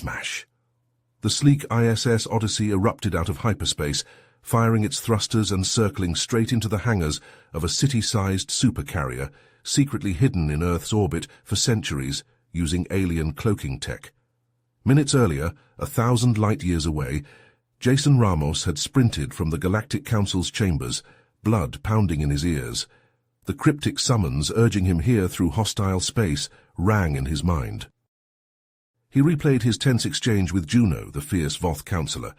smash. The sleek ISS Odyssey erupted out of hyperspace, firing its thrusters and circling straight into the hangars of a city-sized supercarrier, secretly hidden in Earth's orbit for centuries using alien cloaking tech. Minutes earlier, 1,000 light-years away, Jason Ramos had sprinted from the Galactic Council's chambers, blood pounding in his ears. The cryptic summons urging him here through hostile space rang in his mind. He replayed his tense exchange with Juno, the fierce Voth counselor.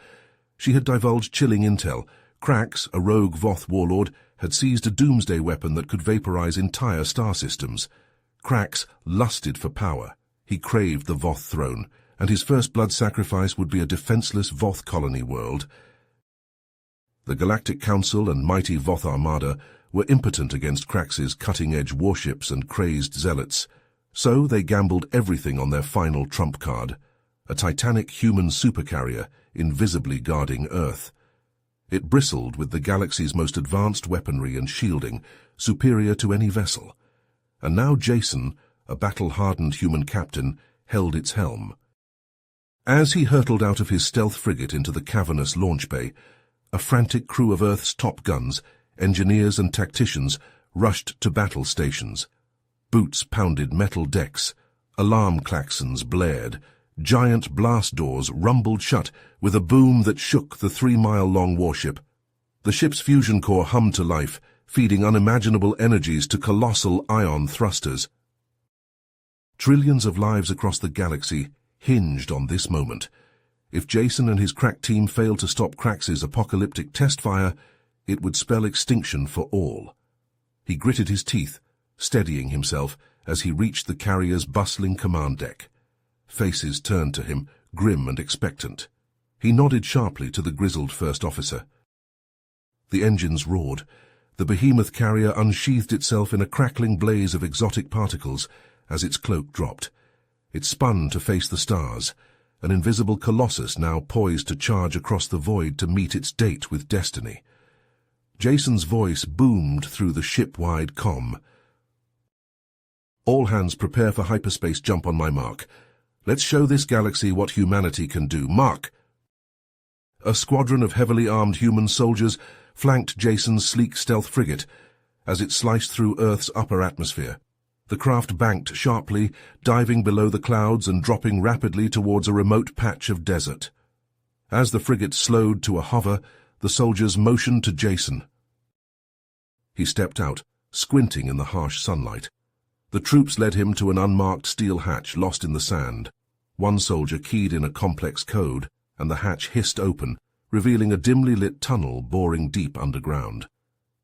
She had divulged chilling intel. Krax, a rogue Voth warlord, had seized a doomsday weapon that could vaporize entire star systems. Krax lusted for power. He craved the Voth throne, and his first blood sacrifice would be a defenseless Voth colony world. The Galactic Council and mighty Voth Armada were impotent against Krax's cutting-edge warships and crazed zealots, so they gambled everything on their final trump card, a titanic human supercarrier invisibly guarding Earth. It bristled with the galaxy's most advanced weaponry and shielding, superior to any vessel. And now Jason, a battle-hardened human captain, held its helm. As he hurtled out of his stealth frigate into the cavernous launch bay, a frantic crew of Earth's top guns, engineers and tacticians, rushed to battle stations. Boots pounded metal decks, alarm klaxons blared, giant blast doors rumbled shut with a boom that shook the 3-mile-long warship. The ship's fusion core hummed to life, feeding unimaginable energies to colossal ion thrusters. Trillions of lives across the galaxy hinged on this moment. If Jason and his crack team failed to stop Krax's apocalyptic test fire, it would spell extinction for all. He gritted his teeth, steadying himself as he reached the carrier's bustling command deck. Faces turned to him, grim and expectant. He nodded sharply to the grizzled first officer. The engines roared. The behemoth carrier unsheathed itself in a crackling blaze of exotic particles as its cloak dropped. It spun to face the stars, an invisible colossus now poised to charge across the void to meet its date with destiny. Jason's voice boomed through the ship-wide comm. "All hands prepare for hyperspace jump on my mark. Let's show this galaxy what humanity can do. Mark!" A squadron of heavily armed human soldiers flanked Jason's sleek stealth frigate as it sliced through Earth's upper atmosphere. The craft banked sharply, diving below the clouds and dropping rapidly towards a remote patch of desert. As the frigate slowed to a hover, the soldiers motioned to Jason. He stepped out, squinting in the harsh sunlight. The troops led him to an unmarked steel hatch lost in the sand. One soldier keyed in a complex code, and the hatch hissed open, revealing a dimly lit tunnel boring deep underground.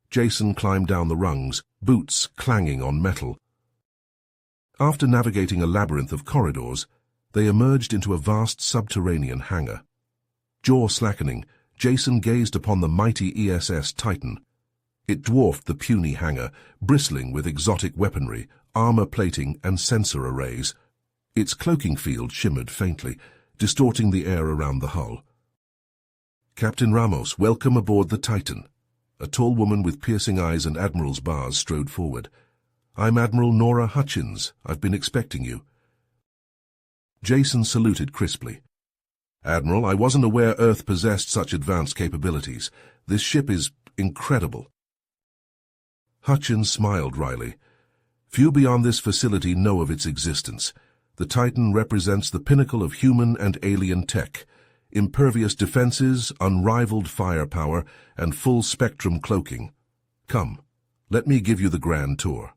Jason climbed down the rungs, boots clanging on metal. After navigating a labyrinth of corridors, they emerged into a vast subterranean hangar. Jaw slackening, Jason gazed upon the mighty ESS Titan. It dwarfed the puny hangar, bristling with exotic weaponry, armor plating, and sensor arrays. Its cloaking field shimmered faintly, distorting the air around the hull. "Captain Ramos, welcome aboard the Titan." A tall woman with piercing eyes and admiral's bars strode forward. "I'm Admiral Nora Hutchins. I've been expecting you." Jason saluted crisply. "Admiral, I wasn't aware Earth possessed such advanced capabilities. This ship is incredible." Hutchins smiled wryly. "Few beyond this facility know of its existence. The Titan represents the pinnacle of human and alien tech. Impervious defenses, unrivaled firepower, and full-spectrum cloaking. Come, let me give you the grand tour."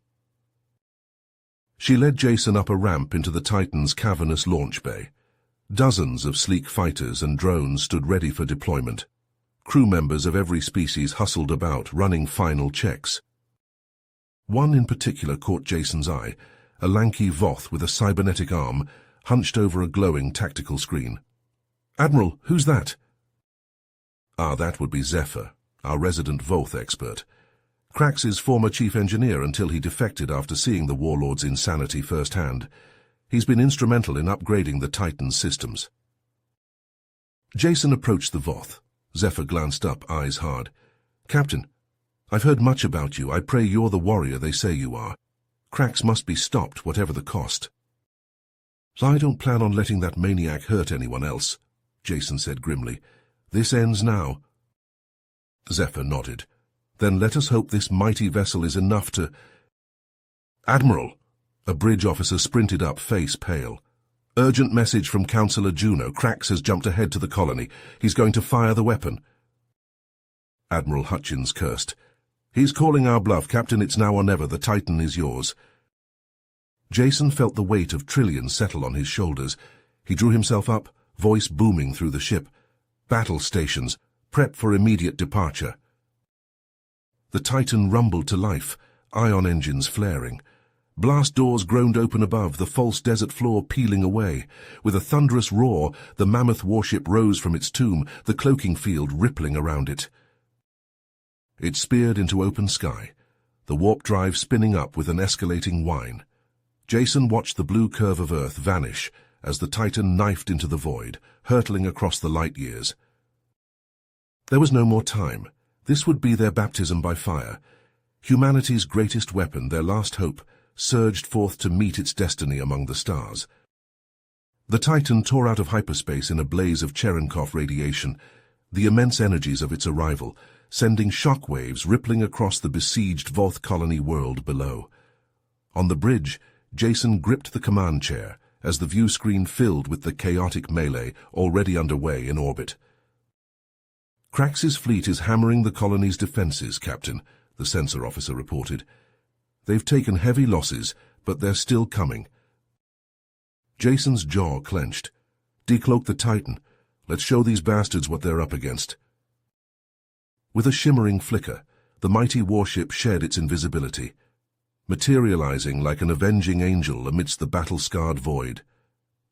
She led Jason up a ramp into the Titan's cavernous launch bay. Dozens of sleek fighters and drones stood ready for deployment. Crew members of every species hustled about, running final checks. One in particular caught Jason's eye, a lanky Voth with a cybernetic arm, hunched over a glowing tactical screen. "Admiral, who's that?" That would be Zephyr, our resident Voth expert. Krax's former chief engineer until he defected after seeing the warlord's insanity firsthand. He's been instrumental in upgrading the Titan's systems. Jason approached the Voth. Zephyr glanced up, eyes hard. "Captain, I've heard much about you. I pray you're the warrior they say you are. Krax must be stopped, whatever the cost." I don't plan on letting that maniac hurt anyone else, Jason said grimly. This ends now. Zephyr nodded. Then let us hope this mighty vessel is enough to... Admiral! A bridge officer sprinted up, face pale. Urgent message from Councillor Juno. Krax has jumped ahead to the colony. He's going to fire the weapon. Admiral Hutchins cursed. He's calling our bluff, Captain. It's now or never. The Titan is yours. Jason felt the weight of trillions settle on his shoulders. He drew himself up, voice booming through the ship. Battle stations. Prep for immediate departure. The Titan rumbled to life, ion engines flaring. Blast doors groaned open above, the false desert floor peeling away. With a thunderous roar, the mammoth warship rose from its tomb, the cloaking field rippling around it. It speared into open sky, the warp drive spinning up with an escalating whine. Jason watched the blue curve of Earth vanish as the Titan knifed into the void, hurtling across the light years. There was no more time. This would be their baptism by fire. Humanity's greatest weapon, their last hope, surged forth to meet its destiny among the stars. The Titan tore out of hyperspace in a blaze of Cherenkov radiation, the immense energies of its arrival, sending shock waves rippling across the besieged Voth colony world below. On the bridge, Jason gripped the command chair as the view screen filled with the chaotic melee already underway in orbit. Krax's fleet is hammering the colony's defenses, Captain, the sensor officer reported. They've taken heavy losses, but they're still coming. Jason's jaw clenched. Decloak the Titan. Let's show these bastards what they're up against. With a shimmering flicker, the mighty warship shed its invisibility, materializing like an avenging angel amidst the battle-scarred void.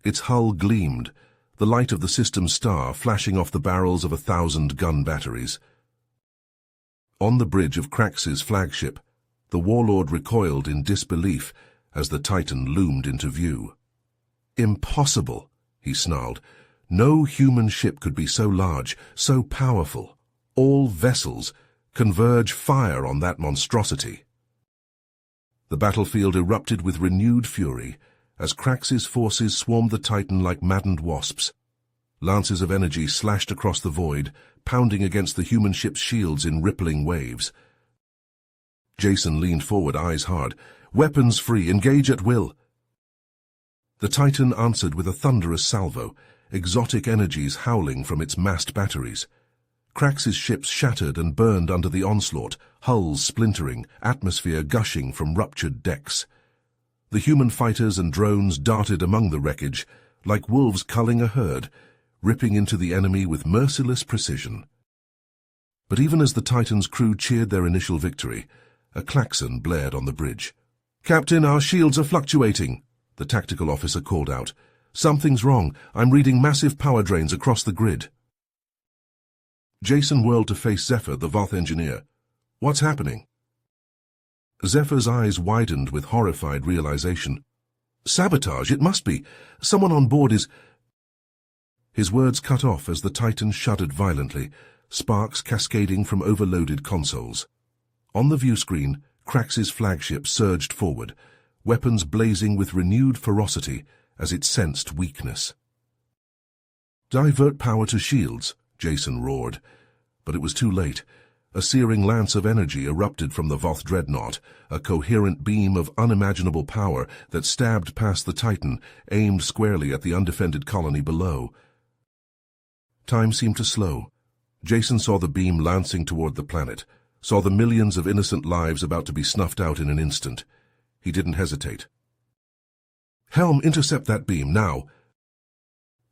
Its hull gleamed, the light of the system's star flashing off the barrels of 1,000 gun batteries. On the bridge of Krax's flagship, the warlord recoiled in disbelief as the Titan loomed into view. Impossible, he snarled. No human ship could be so large, so powerful. All vessels converge fire on that monstrosity. The battlefield erupted with renewed fury as Krax's forces swarmed the Titan like maddened wasps. Lances of energy slashed across the void, pounding against the human ship's shields in rippling waves. Jason leaned forward, eyes hard. Weapons free, engage at will. The Titan answered with a thunderous salvo, exotic energies howling from its massed batteries. Krax's ships shattered and burned under the onslaught, hulls splintering, atmosphere gushing from ruptured decks. The human fighters and drones darted among the wreckage, like wolves culling a herd, ripping into the enemy with merciless precision. But even as the Titan's crew cheered their initial victory, a klaxon blared on the bridge. "Captain, our shields are fluctuating," the tactical officer called out. "Something's wrong. I'm reading massive power drains across the grid." Jason whirled to face Zephyr, the Voth engineer. "What's happening?" Zephyr's eyes widened with horrified realization. "Sabotage, it must be. Someone on board is—" His words cut off as the Titan shuddered violently, sparks cascading from overloaded consoles. On the view screen, Krax's flagship surged forward, weapons blazing with renewed ferocity as it sensed weakness. "Divert power to shields," Jason roared. But it was too late. A searing lance of energy erupted from the Voth dreadnought, a coherent beam of unimaginable power that stabbed past the Titan, aimed squarely at the undefended colony below. Time seemed to slow. Jason saw the beam lancing toward the planet, saw the millions of innocent lives about to be snuffed out in an instant. He didn't hesitate. "Helm, intercept that beam, now!"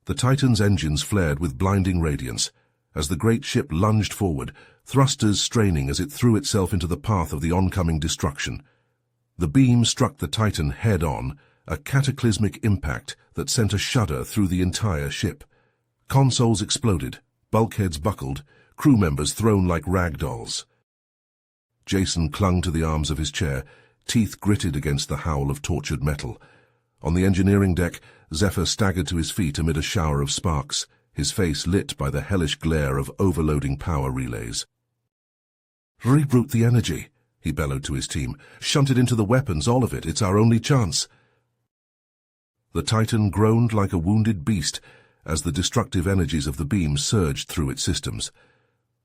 The Titan's engines flared with blinding radiance as the great ship lunged forward, thrusters straining as it threw itself into the path of the oncoming destruction. The beam struck the Titan head-on, a cataclysmic impact that sent a shudder through the entire ship. Consoles exploded, bulkheads buckled, crew members thrown like rag dolls. Jason clung to the arms of his chair, teeth gritted against the howl of tortured metal. On the engineering deck, Zephyr staggered to his feet amid a shower of sparks, his face lit by the hellish glare of overloading power relays. "Reroute the energy," he bellowed to his team. "Shunt it into the weapons, all of it. It's our only chance." The Titan groaned like a wounded beast as the destructive energies of the beam surged through its systems,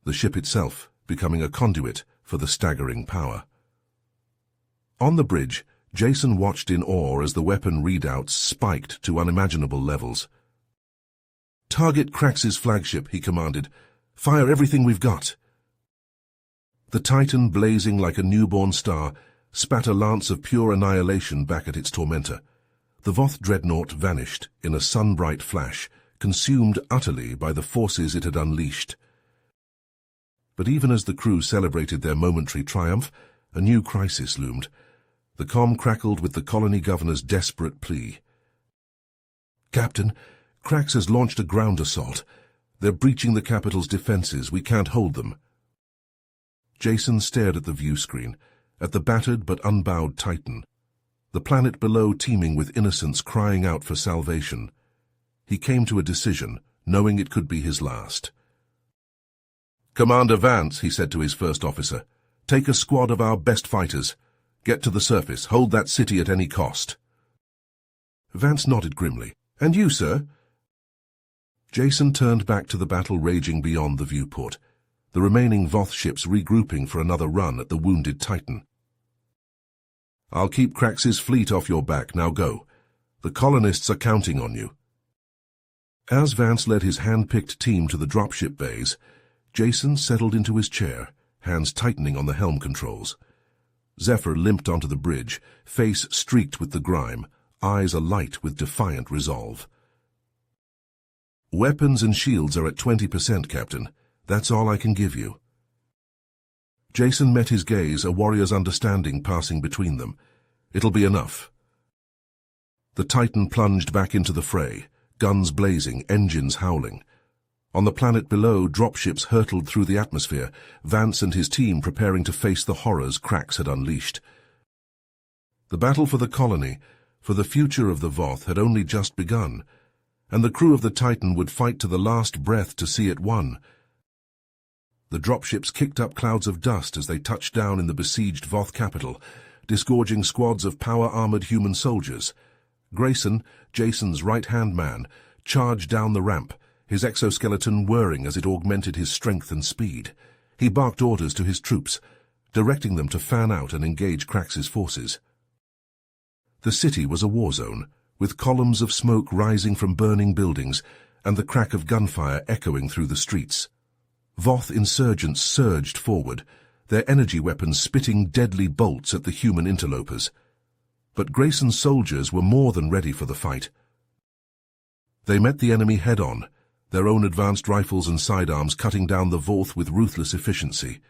the ship itself becoming a conduit for the staggering power. On the bridge, Jason watched in awe as the weapon readouts spiked to unimaginable levels. "Target Krax's flagship," he commanded. "Fire everything we've got." The Titan, blazing like a newborn star, spat a lance of pure annihilation back at its tormentor. The Voth dreadnought vanished in a sun-bright flash, consumed utterly by the forces it had unleashed. But even as the crew celebrated their momentary triumph, a new crisis loomed. The comm crackled with the colony governor's desperate plea. "Captain, Krax has launched a ground assault. They're breaching the capital's defenses. We can't hold them." Jason stared at the view screen, at the battered but unbowed Titan, the planet below teeming with innocents crying out for salvation. He came to a decision, knowing it could be his last. "Commander Vance," he said to his first officer, "take a squad of our best fighters. Get to the surface. Hold that city at any cost." Vance nodded grimly. "And you, sir?" Jason turned back to the battle raging beyond the viewport, the remaining Voth ships regrouping for another run at the wounded Titan. "I'll keep Krax's fleet off your back. Now go. The colonists are counting on you." As Vance led his hand-picked team to the dropship bays, Jason settled into his chair, hands tightening on the helm controls. Zephyr limped onto the bridge, face streaked with the grime, eyes alight with defiant resolve. "Weapons and shields are at 20%, Captain. That's all I can give you." Jason met his gaze, a warrior's understanding passing between them. "It'll be enough." The Titan plunged back into the fray, guns blazing, engines howling. On the planet below, dropships hurtled through the atmosphere, Vance and his team preparing to face the horrors Krax had unleashed. The battle for the colony, for the future of the Voth, had only just begun, and the crew of the Titan would fight to the last breath to see it won. The dropships kicked up clouds of dust as they touched down in the besieged Voth capital, disgorging squads of power-armored human soldiers. Grayson, Jason's right-hand man, charged down the ramp, his exoskeleton whirring as it augmented his strength and speed. He barked orders to his troops, directing them to fan out and engage Krax's forces. The city was a war zone, with columns of smoke rising from burning buildings and the crack of gunfire echoing through the streets. Voth insurgents surged forward, their energy weapons spitting deadly bolts at the human interlopers. But Grayson's soldiers were more than ready for the fight. They met the enemy head-on, their own advanced rifles and sidearms cutting down the Voth with ruthless efficiency.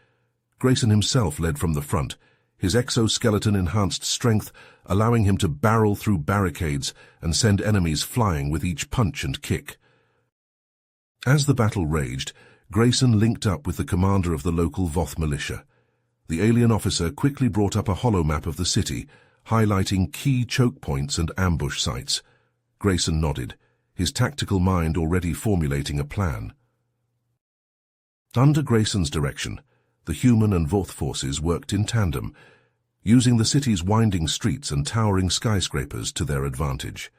Grayson himself led from the front, his exoskeleton-enhanced strength allowing him to barrel through barricades and send enemies flying with each punch and kick. As the battle raged, Grayson linked up with the commander of the local Voth militia. The alien officer quickly brought up a holomap of the city, highlighting key choke points and ambush sites. Grayson nodded, his tactical mind already formulating a plan. Under Grayson's direction, the human and Voth forces worked in tandem, using the city's winding streets and towering skyscrapers to their advantage.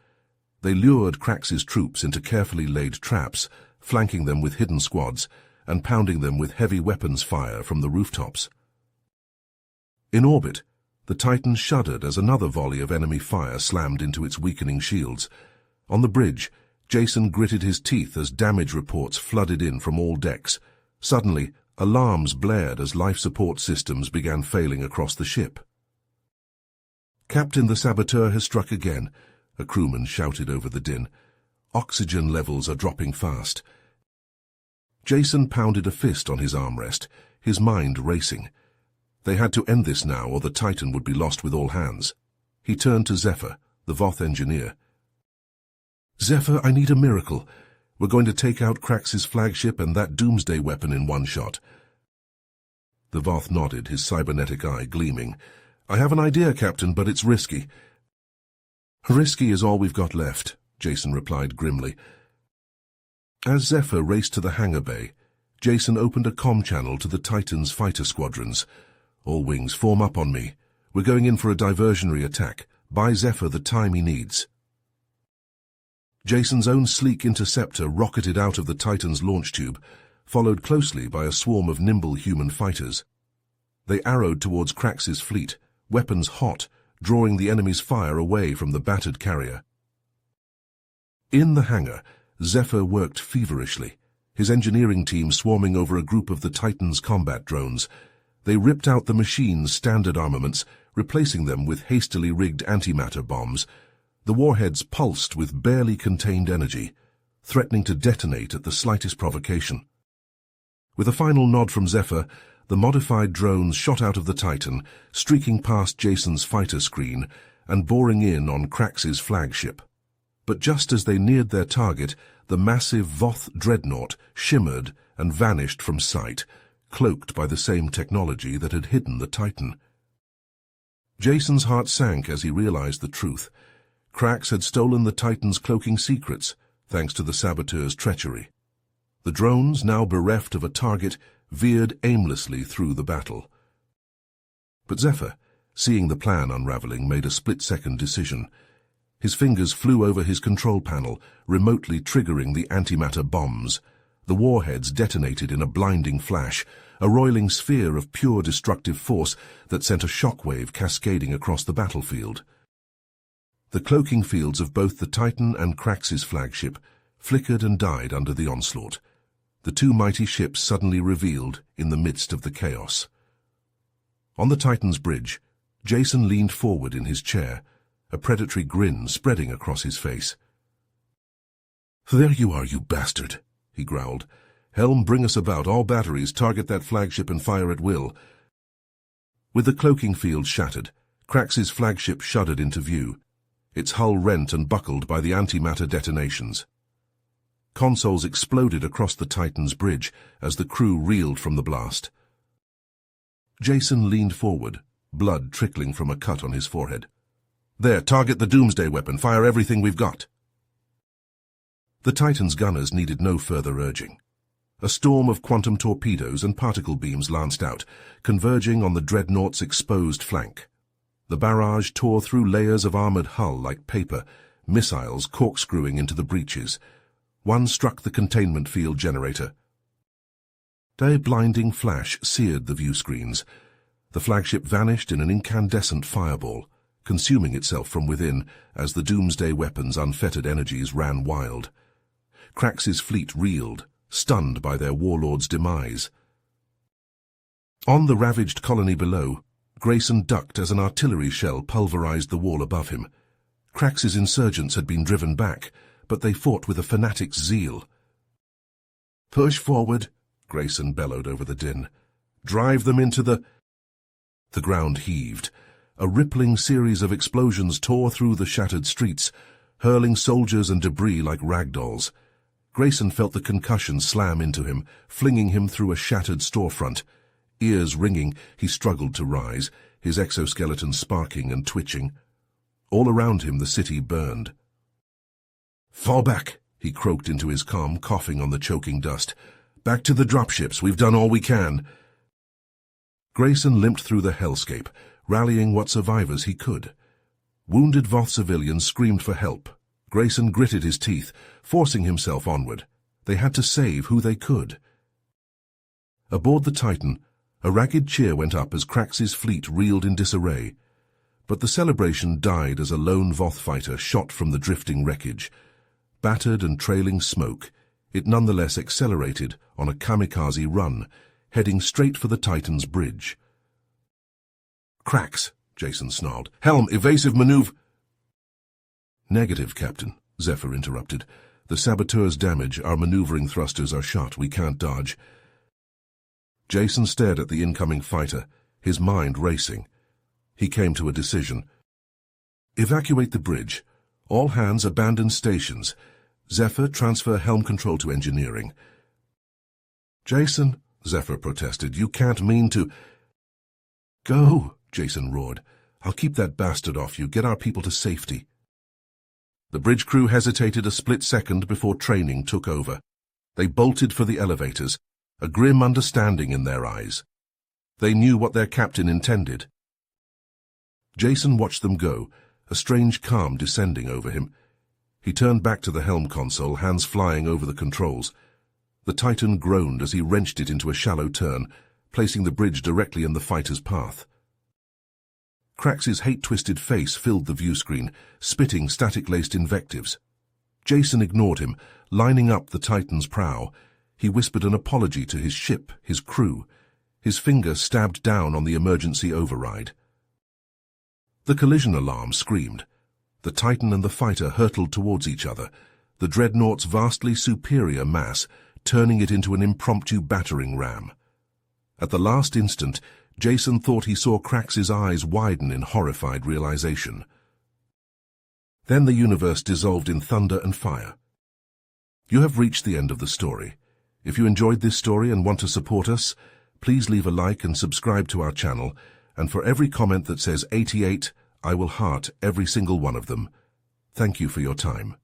They lured Krax's troops into carefully laid traps, flanking them with hidden squads and pounding them with heavy weapons fire from the rooftops. In orbit, the Titan shuddered as another volley of enemy fire slammed into its weakening shields. On the bridge, Jason gritted his teeth as damage reports flooded in from all decks. Suddenly, alarms blared as life support systems began failing across the ship. "Captain, the saboteur has struck again," a crewman shouted over the din. "Oxygen levels are dropping fast." Jason pounded a fist on his armrest, his mind racing. They had to end this now, or the Titan would be lost with all hands. He turned to Zephyr, the Voth engineer. "Zephyr, I need a miracle. We're going to take out Krax's flagship and that doomsday weapon in one shot." The Voth nodded, his cybernetic eye gleaming. "I have an idea, Captain, but it's risky." "Risky is all we've got left," Jason replied grimly. As Zephyr raced to the hangar bay, Jason opened a comm channel to the Titan's fighter squadrons. "All wings, form up on me. We're going in for a diversionary attack. Buy Zephyr the time he needs." Jason's own sleek interceptor rocketed out of the Titan's launch tube, followed closely by a swarm of nimble human fighters. They arrowed towards Krax's fleet, weapons hot, drawing the enemy's fire away from the battered carrier. In the hangar, Zephyr worked feverishly, his engineering team swarming over a group of the Titan's combat drones. They ripped out the machine's standard armaments, replacing them with hastily rigged antimatter bombs. The warheads pulsed with barely contained energy, threatening to detonate at the slightest provocation. With a final nod from Zephyr, the modified drones shot out of the Titan, streaking past Jason's fighter screen and boring in on Krax's flagship. But just as they neared their target, the massive Voth dreadnought shimmered and vanished from sight, cloaked by the same technology that had hidden the Titan. Jason's heart sank as he realized the truth. Krax had stolen the Titan's cloaking secrets, thanks to the saboteur's treachery. The drones, now bereft of a target, veered aimlessly through the battle. But Zephyr, seeing the plan unraveling, made a split-second decision. His fingers flew over his control panel, remotely triggering the antimatter bombs. The warheads detonated in a blinding flash, a roiling sphere of pure destructive force that sent a shockwave cascading across the battlefield. The cloaking fields of both the Titan and Krax's flagship flickered and died under the onslaught. The two mighty ships suddenly revealed in the midst of the chaos. On the Titan's bridge, Jason leaned forward in his chair, a predatory grin spreading across his face. "There you are, you bastard," he growled. "Helm, bring us about. All batteries, target that flagship and fire at will." With the cloaking field shattered, Krax's flagship shuddered into view, its hull rent and buckled by the antimatter detonations. Consoles exploded across the Titan's bridge as the crew reeled from the blast. Jason leaned forward, blood trickling from a cut on his forehead. "There, target the Doomsday weapon. Fire everything we've got." The Titan's gunners needed no further urging. A storm of quantum torpedoes and particle beams lanced out, converging on the dreadnought's exposed flank. The barrage tore through layers of armored hull like paper, missiles corkscrewing into the breaches. One struck the containment field generator. A blinding flash seared the view screens. The flagship vanished in an incandescent fireball, consuming itself from within as the Doomsday weapon's unfettered energies ran wild. Krax's fleet reeled, stunned by their warlord's demise. On the ravaged colony below, Grayson ducked as an artillery shell pulverized the wall above him. Krax's insurgents had been driven back, but they fought with a fanatic's zeal. "Push forward," Grayson bellowed over the din. "Drive them into the—" The ground heaved. A rippling series of explosions tore through the shattered streets, hurling soldiers and debris like ragdolls. Grayson felt the concussion slam into him, flinging him through a shattered storefront. Ears ringing, he struggled to rise, his exoskeleton sparking and twitching. All around him the city burned. "Fall back," he croaked into his comm, coughing on the choking dust. "Back to the dropships. We've done all we can." Grayson limped through the hellscape, rallying what survivors he could. Wounded Voth civilians screamed for help. Grayson gritted his teeth, forcing himself onward. They had to save who they could. Aboard the Titan, a ragged cheer went up as Krax's fleet reeled in disarray. But the celebration died as a lone Voth fighter shot from the drifting wreckage. Battered and trailing smoke, it nonetheless accelerated on a kamikaze run, heading straight for the Titan's bridge. "Krax," Jason snarled. "Helm, evasive maneuver—" "Negative, Captain," Zephyr interrupted. "The saboteur's damage, our maneuvering thrusters are shot. We can't dodge." Jason stared at the incoming fighter, his mind racing. He came to a decision. "Evacuate the bridge. All hands abandon stations. Zephyr, transfer helm control to engineering." "Jason," Zephyr protested, "you can't mean to—" "Go," Jason roared. "I'll keep that bastard off you. Get our people to safety." The bridge crew hesitated a split second before training took over. They bolted for the elevators, a grim understanding in their eyes. They knew what their captain intended. Jason watched them go, a strange calm descending over him. He turned back to the helm console, hands flying over the controls. The Titan groaned as he wrenched it into a shallow turn, placing the bridge directly in the fighter's path. Krax's hate-twisted face filled the viewscreen, spitting static-laced invectives. Jason ignored him, lining up the Titan's prow. He whispered an apology to his ship, his crew. His finger stabbed down on the emergency override. The collision alarm screamed. The Titan and the fighter hurtled towards each other, the dreadnought's vastly superior mass turning it into an impromptu battering ram. At the last instant, Jason thought he saw Krax's eyes widen in horrified realization. Then the universe dissolved in thunder and fire. You have reached the end of the story. If you enjoyed this story and want to support us, please leave a like and subscribe to our channel, and for every comment that says 88, I will heart every single one of them. Thank you for your time.